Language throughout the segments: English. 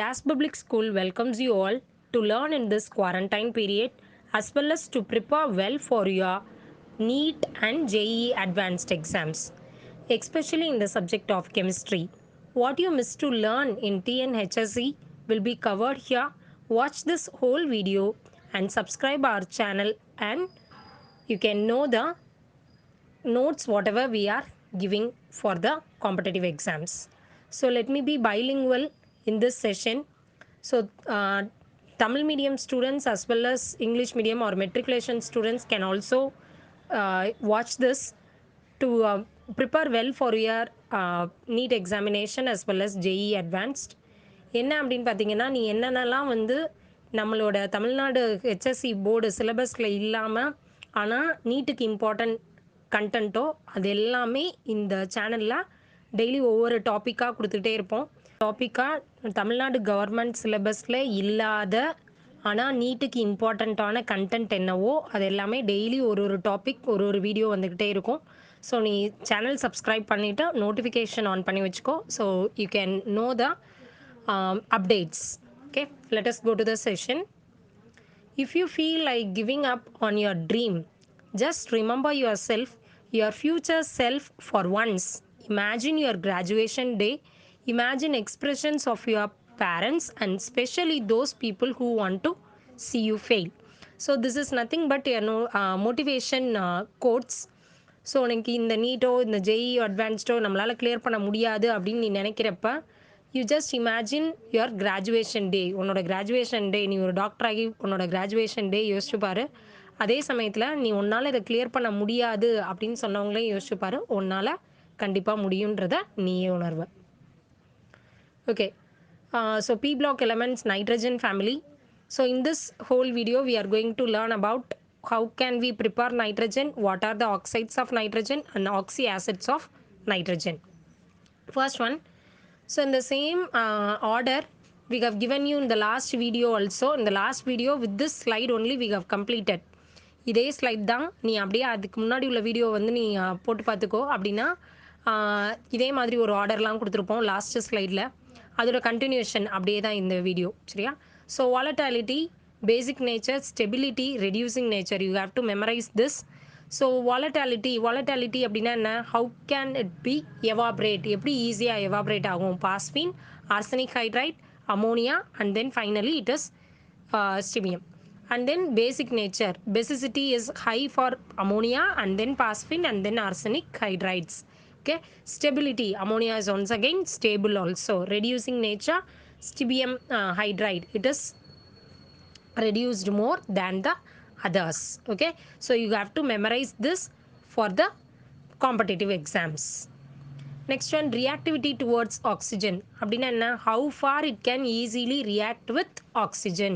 Das Public School welcomes you all to learn in this quarantine period as well as to prepare well for your NEET and JEE advanced exams, especially in the subject of chemistry. What you missed to learn in TNHSE will be covered here. Watch this whole video and subscribe our channel and you can know the notes whatever we are giving for the competitive exams. So let me be bilingual in this session. So Tamil medium students as well as English medium or matriculation students can also watch this to prepare well for your NEET examination as well as JEE advanced. என்ன அப்படின்னு பார்த்தீங்கன்னா நீ என்னென்னலாம் வந்து நம்மளோட Tamil Nadu HSC board சிலபஸில் இல்லாமல் ஆனால் நீட்டுக்கு இம்பார்ட்டன்ட் கண்டென்ட்டோ அது எல்லாமே இந்த சேனலில் டெய்லி ஒவ்வொரு டாப்பிக்காக கொடுத்துட்டே இருப்போம். டாப்பிக்காக தமிழ்நாடு கவர்மெண்ட் சிலபஸில் இல்லாத ஆனால் நீட்டுக்கு இம்பார்ட்டண்ட்டான கண்டென்ட் என்னவோ அது எல்லாமே டெய்லி ஒரு டாபிக் ஒரு வீடியோ வந்துக்கிட்டே இருக்கும். ஸோ நீ சேனல் சப்ஸ்கிரைப் பண்ணிவிட்டு நோட்டிஃபிகேஷன் ஆன் பண்ணி வச்சுக்கோ. So you can no the updates. Okay, let us go to the session. If you feel like giving up on your dream, just remember yourself, your future self for once. Imagine your graduation day. Imagine expressions of your parents and especially those people who want to see you fail. So this is nothing but motivation quotes. So உனக்கு இந்த நீட்டோ இந்த JEE அட்வான்ஸ்டோ நம்மளால் clear பண்ண முடியாது அப்படின்னு நீ நினைக்கிறப்ப you just imagine your graduation day. உன்னோட கிராஜுவேஷன் டே, நீ ஒரு டாக்டர் ஆகி உன்னோட கிராஜுவேஷன் டே யோசிச்சு பாரு. அதே சமயத்தில் நீ உன்னால் இதை கிளியர் பண்ண முடியாது அப்படின்னு சொன்னவங்களையும் யோசிச்சு பாரு. உன்னால் கண்டிப்பாக முடியுன்றத நீயே உணர்வ. Okay, so P block elements nitrogen family. So in this whole video we are going to learn about how can we prepare nitrogen, what are the oxides of nitrogen and oxyacids of nitrogen. First one, so in the same order we have given you in the last video also. In the last video with this slide only we have completed. இதே slide தான், நீ அப்படியே அதுக்கு முன்னாடி உள்ள video வந்து நீ போட்டு பார்த்துக்கோ. அப்படின்னா இதே மாதிரி ஒரு ஆர்டர்லாம் கொடுத்துருப்போம் லாஸ்ட் ஸ்லைடில், அதோட கண்டினியூஷன் அப்படியே தான் இந்த வீடியோ. சரியா? So volatility, basic nature, stability, reducing nature, you have to memorise this. So volatility அப்படின்னா என்ன? How can it be evaporate, எப்படி ஈஸியாக எவாப்ரேட் ஆகும்? Phosphine, arsenic hydride, ammonia and then finally it is stibium. And then basic nature, basicity is high for ammonia and then phosphine and then arsenic hydrides. Okay, stability, ammonia is once again stable also. Reducing nature, stibium hydride, it is reduced more than the others. Okay, so you have to memorize this for the competitive exams. Next one, reactivity towards oxygen. அப்படின்னா என்ன? How far it can easily react with oxygen.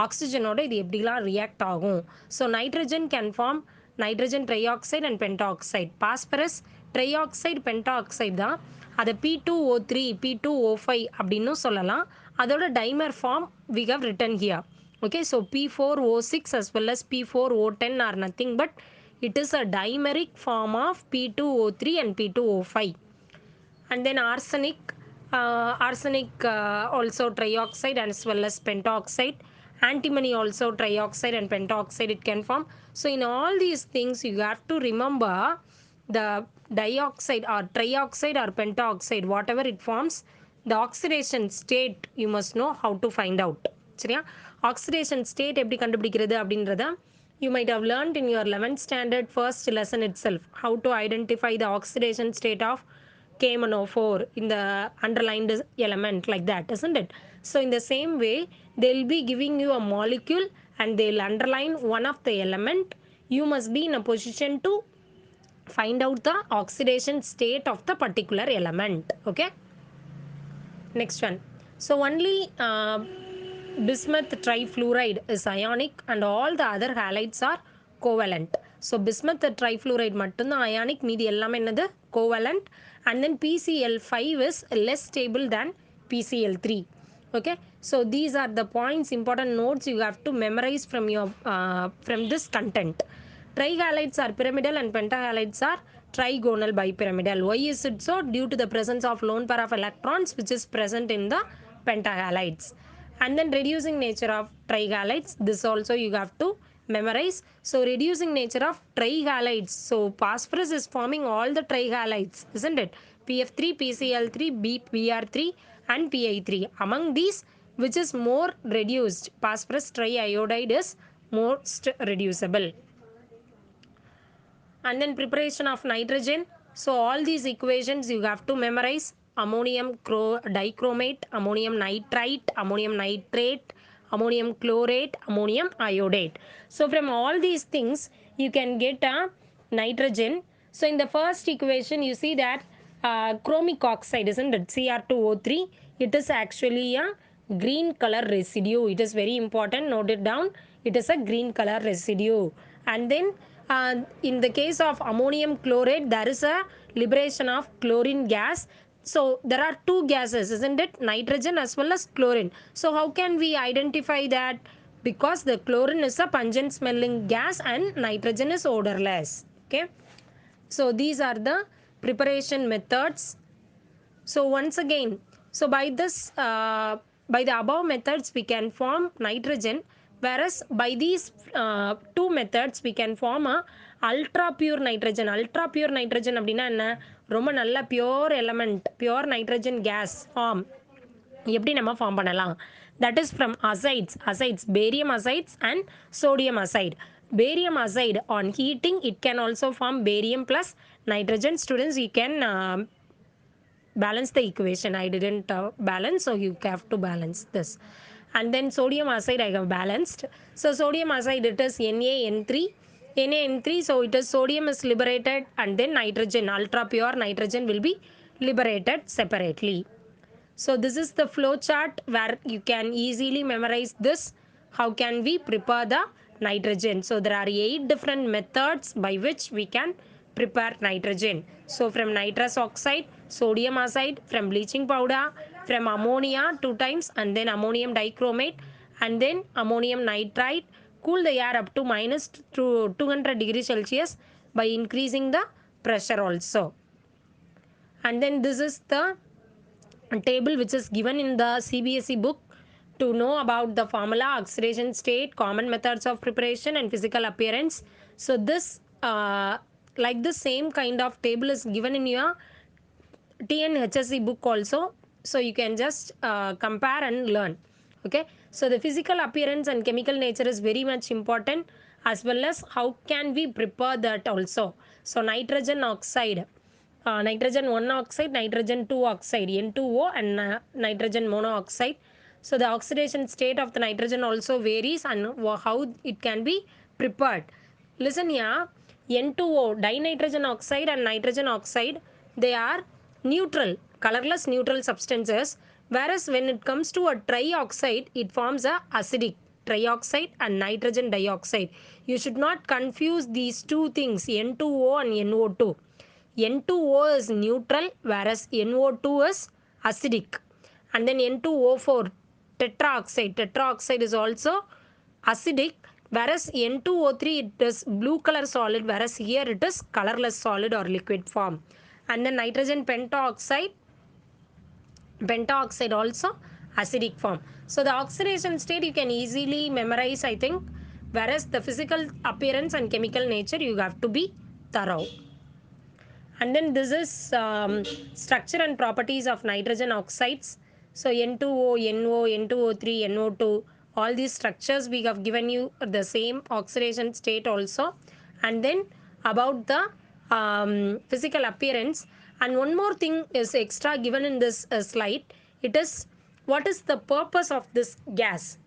ஆக்சிஜனோட இது எப்படிலாம் react ஆகும்? So nitrogen can form nitrogen trioxide and pentoxide. Phosphorus trioxide pentoxide தான். அதை P2O3 P2O5 அப்படின்னு சொல்லலாம். அதோட dimer form we have written here. Okay, so P4O6 as well as P4O10 are nothing but it is a dimeric form of P2O3 and P2O5. And then arsenic also trioxide as well as pentoxide. Antimony also trioxide and pentoxide it can form. So in all these things you have to remember the dioxide or trioxide or pentoxide, whatever it forms, the oxidation state you must know how to find out. சரியா? oxidation state எப்படி கண்டுபிடிக்கிறது அப்படின்றத you might have learned in your 11th standard first lesson itself, how to identify the oxidation state of KMNO4 in the underlined element, like that, isn't it? So in the same way they'll be giving you a molecule and they'll underline one of the element. You must be in a position to find out the oxidation state of the particular element. Okay, next one. So only bismuth trifluoride is ionic and all the other halides are covalent. So bismuth trifluoride மட்டும்தான் ionic, மீதி எல்லாமே என்னது? Covalent. And then PCl5 is less stable than PCl3. Okay, so these are the points, important notes you have to memorize from your from this content. Trihalides are pyramidal and pentahalides are trigonal bipyramidal. Why is it so? Due to the presence of lone pair of electrons which is present in the pentahalides. And then reducing nature of trihalides, this also you have to memorize. So reducing nature of trihalides, so phosphorus is forming all the trihalides, isn't it? PF3, PCl3, BR3 and Pi3. Among these, which is more reduced? Phosphorus triiodide is most reducible. And then preparation of nitrogen. So all these equations you have to memorize: ammonium dichromate, ammonium nitrite, ammonium nitrate, ammonium chlorate, ammonium iodate. So from all these things you can get a nitrogen. So in the first equation you see that chromic oxide, isn't it? Cr2O3, it is actually a green color residue. It is very important, note it down. It is a green color residue. And then in the case of ammonium chlorate, there is a liberation of chlorine gas. So there are two gases, isn't it? Nitrogen as well as chlorine. So how can we identify that? Because the chlorine is a pungent smelling gas and nitrogen is odorless. Okay. So these are the preparation methods. So once again, so by the above methods we can form nitrogen, whereas by these two methods we can form a ultra pure nitrogen. Ultra pure nitrogen அப்படின்னா என்ன? ரொம்ப நல்ல pure element, pure nitrogen gas form எப்படி நம்ம form பண்ணலாம்? That is from azides barium azides and sodium azide. Barium azide on heating it can also form barium plus nitrogen. Students, you can balance the equation. I didn't balance, so you have to balance this. And then sodium acid I have balanced. So sodium acid, it is NaN3, so it is sodium is liberated and then nitrogen, ultra pure nitrogen will be liberated separately. So this is the flow chart where you can easily memorize this. How can we prepare the nitrogen? So there are 8 different methods by which we can prepare nitrogen. So from nitrous oxide, sodium acid, from bleaching powder, from ammonia 2 times, and then ammonium dichromate, and then ammonium nitrite. Cool the air up to minus 200 degrees Celsius by increasing the pressure also. And then this is the table which is given in the CBSE book to know about the formula, oxidation state, common methods of preparation and physical appearance. So this like the same kind of table is given in your TNHSE book also. So you can just compare and learn. Okay. So the physical appearance and chemical nature is very much important, as well as how can we prepare that also. So nitrogen oxide, nitrogen 1 oxide, nitrogen 2 oxide, N2O, and nitrogen monoxide. So the oxidation state of the nitrogen also varies and how it can be prepared. Listen here, N2O, dinitrogen oxide and nitrogen oxide, they are neutral, colorless neutral substances, whereas when it comes to a trioxide, it forms a acidic, trioxide and nitrogen dioxide. You should not confuse these two things, N2O and NO2. N2O is neutral, whereas NO2 is acidic. And then N2O4, tetraoxide. Tetraoxide is also acidic, whereas N2O3, it is blue color solid, whereas here it is colorless solid or liquid form. And then nitrogen pentaoxide also acidic form. So the oxidation state you can easily memorize, I think, whereas the physical appearance and chemical nature you have to be thorough. And then this is structure and properties of nitrogen oxides. So N2O, NO, N2O3, NO2, all these structures we have given you the same oxidation state also. And then about the physical appearance. And one more thing is extra given in this slide. It is, what is the purpose of this gas?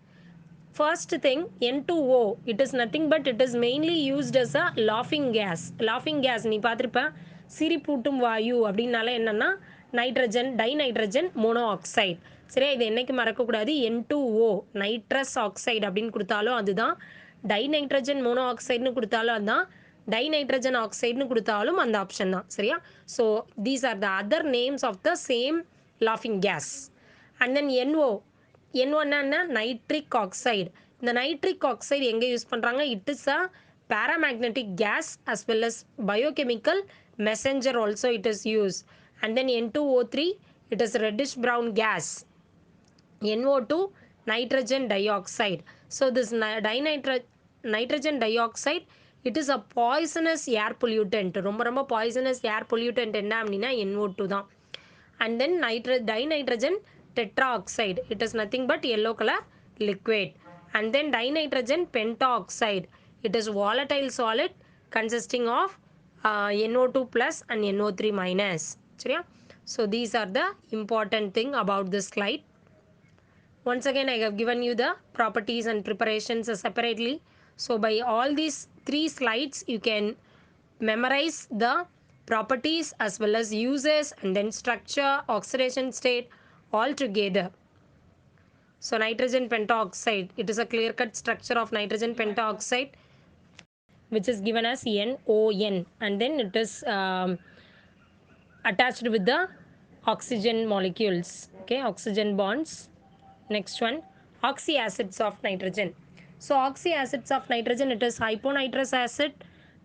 First thing, N2O, it is nothing but it is mainly used as a laughing gas. Laughing gas, நீ பார்த்திருப்ப, சிரிப்பூட்டும் வாயு அப்படின்னால என்னன்னா nitrogen, dinitrogen monoxide. சரியா, இது என்னைக்கு மறக்கக்கூடாது, N2O, nitrous oxide அப்படின்னு கொடுத்தாலும் அதுதான், டைநைட்ரஜன் மோனோஆக்சைடுன்னு கொடுத்தாலும் அதுதான், டைநைட்ரஜன் ஆக்சைடுன்னு கொடுத்தாலும் அந்த ஆப்ஷன் தான். சரியா, so these are the other names of the same laughing gas. And then NO, N1 என்ன, நைட்ரிக் ஆக்சைடு. இந்த நைட்ரிக் ஆக்சைடு எங்கே யூஸ் பண்ணுறாங்க? It is a paramagnetic gas as well as biochemical messenger also it is used. And then N2O3, it is reddish brown gas. NO2, nitrogen dioxide. So this nitrogen dioxide, it is a poisonous air pollutant. ரொம்ப ரொம்ப poisonous air pollutant என்ன அப்படின்னா NO2 தான். And then dinitrogen tetraoxide, it is nothing but yellow color liquid. And then dinitrogen pentoxide, it is volatile solid consisting of NO2 plus and NO3 minus. சரியா? So these are the important thing about this slide. Once again, I have given you the properties and preparations separately. So by all these 3 slides, you can memorize the properties as well as uses and then structure, oxidation state all together. So nitrogen pentoxide, it is a clear-cut structure of nitrogen pentoxide which is given as NON, and then it is attached with the oxygen molecules, okay, oxygen bonds. Next one, oxyacids of nitrogen. So oxyacids of nitrogen, it is hyponitrous acid,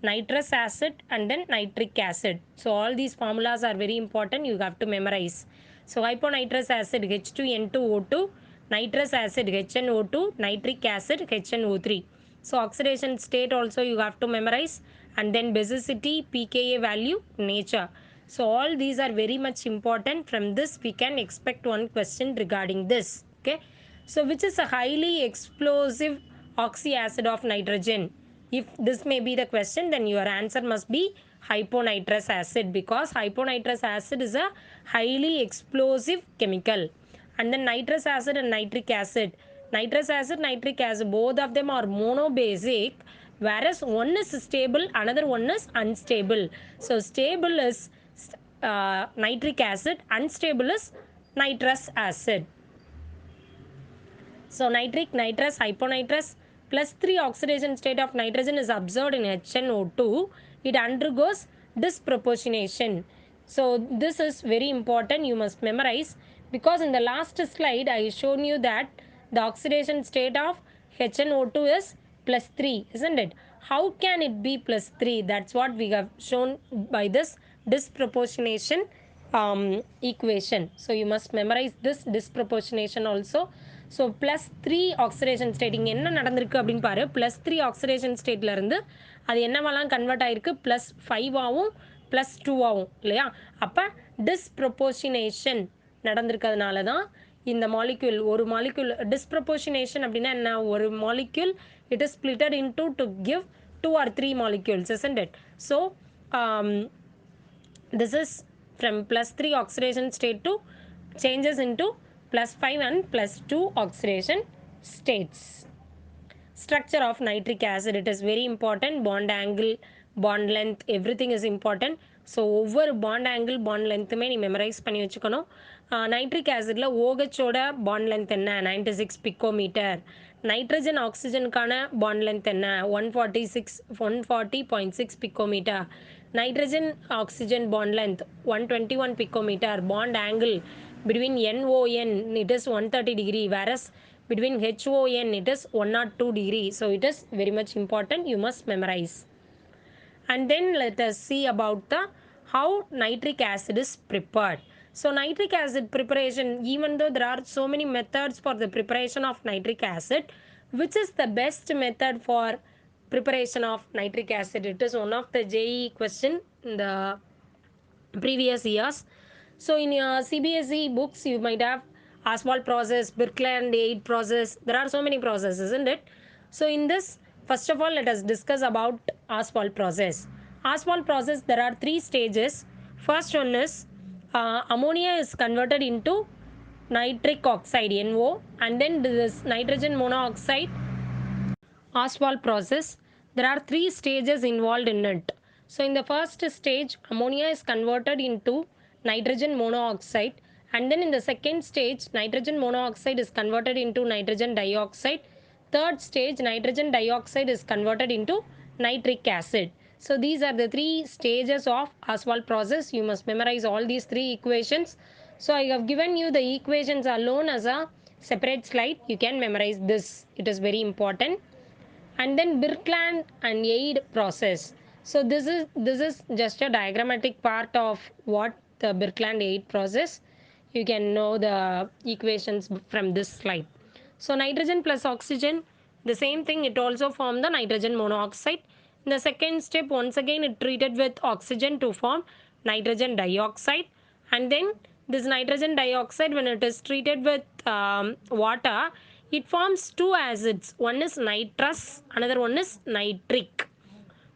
nitrous acid, and then nitric acid. So all these formulas are very important, you have to memorize. So hyponitrous acid H2N2O2, nitrous acid HNO2, nitric acid HNO3. So oxidation state also you have to memorize, and then basicity, pKa value, nature. So all these are very much important. From this we can expect one question regarding this. Okay. So which is a highly explosive oxyacid of nitrogen? If this may be the question, then your answer must be hyponitrous acid, because hyponitrous acid is a highly explosive chemical. And then nitrous acid and nitric acid. Nitrous acid, nitric acid, both of them are monobasic, whereas one is stable, another one is unstable. So stable is nitric acid, unstable is nitrous acid. So nitric, nitrous, hyponitrous plus 3 oxidation state of nitrogen is observed in HNO2. It undergoes disproportionation. So this is very important, you must memorize, because in the last slide I shown you that the oxidation state of HNO2 is plus 3, isn't it? How can it be plus 3? That's what we have shown by this disproportionation equation. So you must memorize this disproportionation also. So plus 3 oxidation state இங்கே என்ன நடந்திருக்கு அப்படின்னு பாரு. Plus 3 oxidation ஸ்டேட்லேருந்து அது என்னவெல்லாம் convert ஆகிருக்கு, plus 5ஆகவும் plus 2ஆகவும் இல்லையா? அப்போ டிஸ்ப்ரொபோர்ஷனேஷன் நடந்திருக்கிறதுனால தான் இந்த மாலிக்யூல், ஒரு மாலிக்யூல் டிஸ்ப்ரொபோர்ஷனேஷன் அப்படின்னா என்ன, ஒரு molecule it is splitted into to give 2 or 3 molecules, isn't it? So this is from plus 3 oxidation state to changes into plus 5 and plus 2 oxidation states. Structure of nitric acid, it is very important. Bond angle, bond length, everything is important. So ஒவ்வொரு bond angle bond லென்த்துமே நீ memorise பண்ணி வச்சுக்கணும். Nitric ஆசிடில் ஓஹோட bond length என்ன, 96 picometre. Nitrogen ஆக்சிஜனுக்கான bond length என்ன, 140.6 picometre. Nitrogen oxygen bond length 121 picometer. Bond angle between NON it is 130 degree, whereas between HON it is 102 degree. So it is very much important, you must memorize. And then let us see about the how nitric acid is prepared. So nitric acid preparation, even though there are so many methods for the preparation of nitric acid, which is the best method for preparation of nitric acid? It is one of the JEE question in the previous years. So in your CBSE books you might have Oswald process, Birkeland 8 process. There are so many processes, isn't it? So in this, first of all, let us discuss about Oswald process. Oswald process, there are 3 stages. First one is ammonia is converted into nitric oxide, NO, and then this nitrogen monoxide. Oswald process, there are 3 stages involved in it. So in the first stage, ammonia is converted into nitrogen monoxide, and then in the second stage, nitrogen monoxide is converted into nitrogen dioxide. Third stage, nitrogen dioxide is converted into nitric acid. So these are the 3 stages of Oswald process. You must memorize all these 3 equations. So I have given you the equations alone as a separate slide. You can memorize this. It is very important. And then Birkeland and Yade process. So this is just a diagrammatic part of what the Birkeland Yade process. You can know the equations from this slide. So nitrogen plus oxygen, the same thing, it also formed the nitrogen monoxide. In the second step, once again it treated with oxygen to form nitrogen dioxide, and then this nitrogen dioxide, when it is treated with water, it forms two acids. One is nitrous, another one is nitric.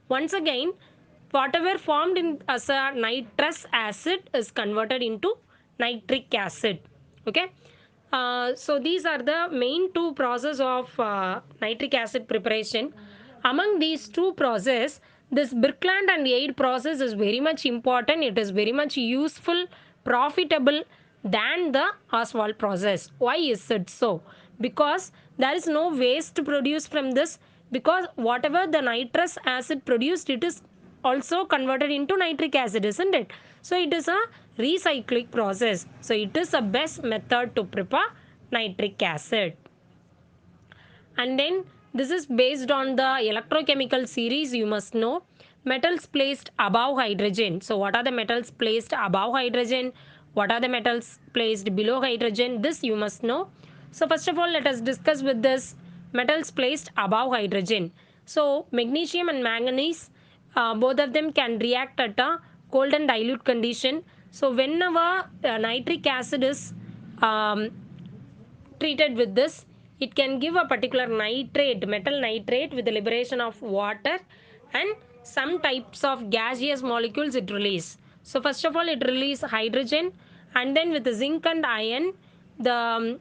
Once again, whatever formed as a nitrous acid is converted into nitric acid. Okay. So these are the main two process of nitric acid preparation. Among these two process, this Birkeland and Yade process is very much important. It is very much useful, profitable than the Oswald process. Why is it so? Because there is no waste produced from this, because whatever the nitrous acid produced, it is also converted into nitric acid, isn't it? So it is a recycling process. So it is the best method to prepare nitric acid. And then this is based on the electrochemical series. You must know metals placed above hydrogen. So what are the metals placed above hydrogen? What are the metals placed below hydrogen? This you must know. So first of all, let us discuss with this metals placed above hydrogen. So magnesium and manganese, both of them can react at a cold and dilute condition. So whenever nitric acid is treated with this, it can give a particular nitrate, metal nitrate, with the liberation of water and some types of gaseous molecules it release. So first of all, it release hydrogen, and then with the zinc and iron, the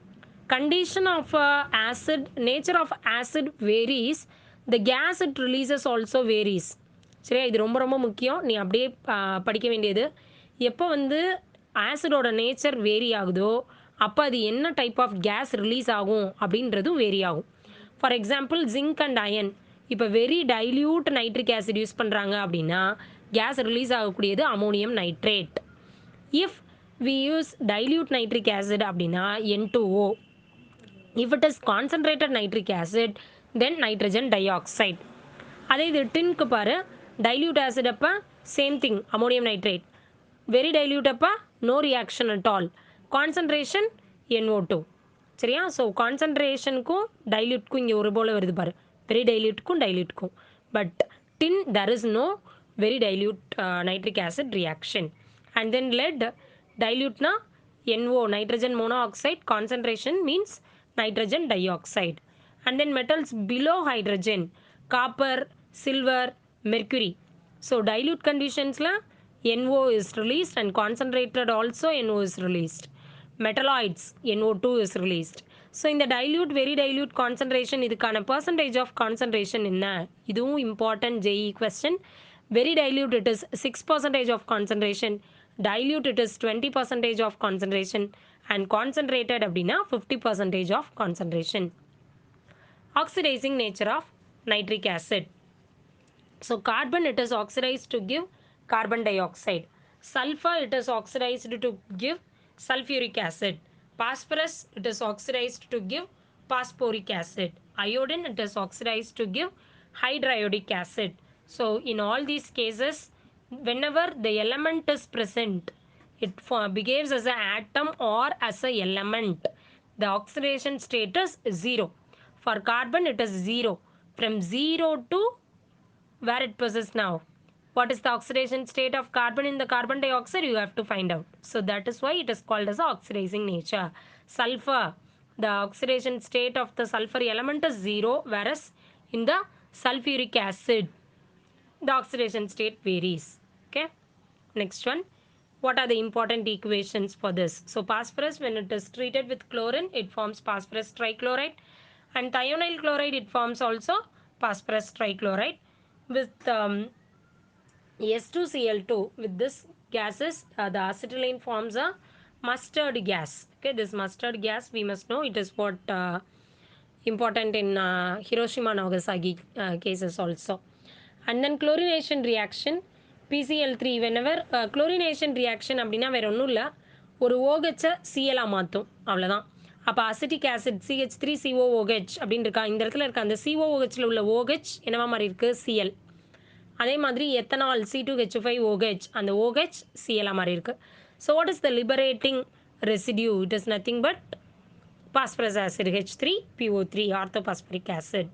condition of acid, nature of acid varies, the gas it releases also varies. சரியா, இது ரொம்ப ரொம்ப முக்கியம். நீ அப்படியே படிக்க வேண்டியது, எப்போ வந்து ஆசிடோட நேச்சர் வேரி ஆகுதோ அப்போ அது என்ன டைப் ஆஃப் கேஸ் ரிலீஸ் ஆகும் அப்படின்றதும் வேரி ஆகும். For example zinc and iron, இப்போ very dilute nitric acid use பண்ணுறாங்க அப்படின்னா கேஸ் ரிலீஸ் ஆகக்கூடியது ammonium nitrate. If we use dilute nitric acid அப்படின்னா N2O. If it is concentrated nitric acid, then nitrogen dioxide. அதே இது டின்க்கு பாரு, டைல்யூட் ஆசிட் அப்போ same thing, ammonium nitrate. Very dilute அப்போ no reaction at all, concentration NO2. சரியா? So கான்சன்ட்ரேஷனுக்கும் டைல்யூட்க்கும் இங்கே ஒரு போல் வருது பாரு, வெரி டைல்யூட்க்கும் டைல்யூட்க்கும். But tin there is no very dilute nitric acid reaction. And then lead, dilute na NO, nitrogen monoxide, concentration means nitrogen dioxide. And then metals below hydrogen, copper, silver, mercury. So dilute conditions la NO is released, and concentrated also NO is released. Metalloids, NO2 is released. So இந்த dilute, very dilute concentration, இதுக்கான percentage of concentration என்ன, இதுவும் important JEE question. Very dilute it is 6% of concentration, dilute it is 20% of concentration, and concentrated அப்படின்னா 50% of concentration. Oxidizing nature of nitric acid. So carbon, it is oxidized to give carbon dioxide. Sulfur, it is oxidized to give sulfuric acid. Phosphorus, it is oxidized to give phosphoric acid. Iodine, it is oxidized to give hydriodic acid. So in all these cases, whenever the element is present, it behaves as an atom or as a element. The oxidation state is 0. For carbon, it is 0. From 0 to where it possesses now. What is the oxidation state of carbon in the carbon dioxide? You have to find out. So that is why it is called as oxidizing nature. Sulfur, the oxidation state of the sulfur element is 0, whereas in the sulfuric acid, the oxidation state varies. Okay. Next one. What are the important equations for this? So phosphorus, when it is treated with chlorine, it forms phosphorus trichloride, and thionyl chloride, it forms also phosphorus trichloride. With S2Cl2, with this gases, the acetylene forms a mustard gas. Okay, this mustard gas, we must know, it is what important in Hiroshima Nagasaki cases also. And then chlorination reaction, PCl3, whenever chlorination reaction அப்படின்னா வேற ஒன்றும் இல்லை, ஒரு OH Cl மாற்றும், அவ்வளோதான். அப்போ acetic acid CH3COOH அப்படின்னு இருக்கா, இந்த இடத்துல இருக்க அந்த COOHல உள்ள OH என்னவா மாதிரி இருக்குது, Cl. அதே மாதிரி எத்தனால் C2H5OH, அந்த OH Cl மாதிரி இருக்குது. So what is the liberating residue. It is nothing but phosphorus acid, H3PO3, orthophosphoric acid.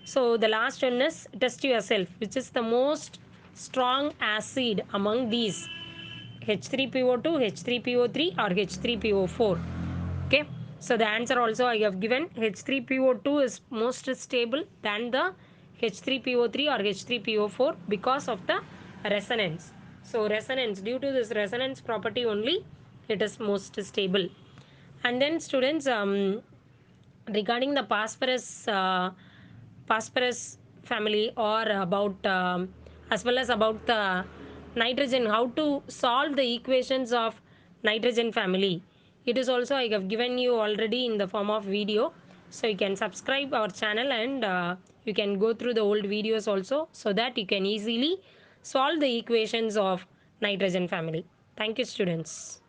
So the last one is test yourself, which is the most strong acid among these, H3PO2, H3PO3 or H3PO4. Okay, so the answer also I have given, H3PO2 is most stable than the H3PO3 or H3PO4 because of the resonance. So resonance, due to this resonance property only, it is most stable. And then students, regarding the phosphorus family, or about as well as about the nitrogen, how to solve the equations of nitrogen family, it is also I have given you already in the form of video. So you can subscribe our channel, and you can go through the old videos also, so that you can easily solve the equations of nitrogen family. Thank you, students.